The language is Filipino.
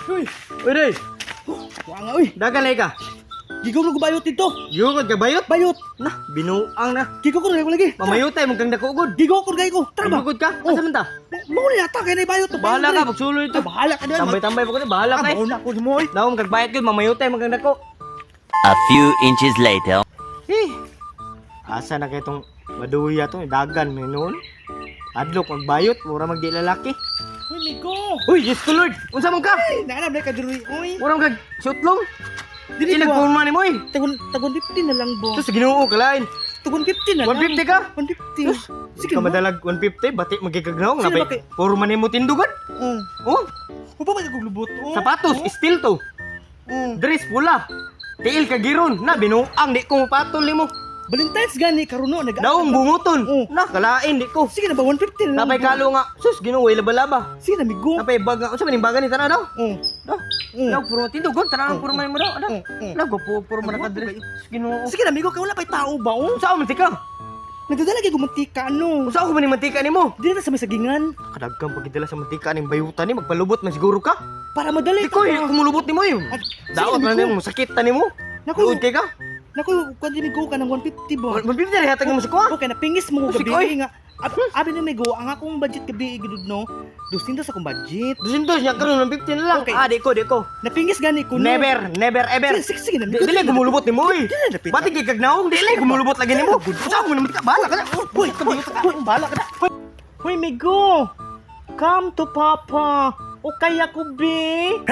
Uy, Uy, Day. wa nga uy. Dagan lagi ka. Gigaw ko bayot dito. Yugod ka bayot. Bayot. Nah, binuang na. Gigaw ko lagi. Mamayutay, magkang dakugod. Gigaw ko gay ko. Tara ba? Yugod ka? Oh. Asa man ta? Mo ni ata kay nay bayot. Bahala ka, pagsuloy ito. Bahala ka diyan. Tambay-tambay pa ko na, bahala ka eh. Mauna ko mo. Daw, magkagbayat ko, mamayutay, magkang dako. A few inches later. Asa na kayo itong maduya to, dagan, may noon. Adlok, magbayot, mura magdi lalaki. Uy, Migo. Uy, yes to Lord! Unsa man ka? Nanam na ka diri. Uy. Mura mag sutlong. Dili Dili ko. nagpurma ni mo eh. Tagon 50 na lang bo. Sus, ginoo, kalain. Tagon 50 na lang. 150 ka? 150. Sige Ka mo. madalag 150, bati magkikagnaong. Sino Napay, ba kay- purma ni mo tindugan. Oh, Upa ba kaguglubot? sapatos, steel to. Dress pula. Tiil ka giron. Na, binuang, di ko mapatol ni mo. Valentine's gani karuno nag. Daong bunguton. Oh. Na, kalain, di ko. Sige na ba 150 na lang. Napay kalo nga. Sus, ginoo, way laba-laba. Sige na Migo. Napay baga. Unsa man yung baga ni tana daw? Daw. Mm. Daw, purma tindugan. Tana ang purma ni mo daw. Daw. Mm. Lago po, purma na ka dress. Ginoo. Sige na Migo, kay wala pay tao ba? Unsa man tika? Nagdadala kay gumantika ano. Unsa ako man ni mantika nimo? Dili na sa may sagingan Kadagkang pagidala sa mantika ning bayutan ni magpalubot man siguro ka. para madali Di ko eh, kumulubot nimo eh. Daot sige, na Migo. nimo, sakit ta nimo. Naku. Luod kay ka. Naku, kung di Migo ka ng 150 ba? Mabibili na hatag mo sa kuha. Okay, napingis mo Sige, gabi oy. nga. Abi ni Migo, ang akong budget gabi igudod no. 200 sa akong budget. Dusintos niya karon ng 15 na lang. Okay. Ah, di ko. Napingis gani ko no. Never ever. Sige na Dili kumulubot nimo eh. Dili na, Pita. Bati kay kagnaong, dili kumulubot lagi nimo. Unsa ako naman ka bala ka na. Hoy, bala ka na. Hoy, Migo. Come to Papa. O kaya ko, be.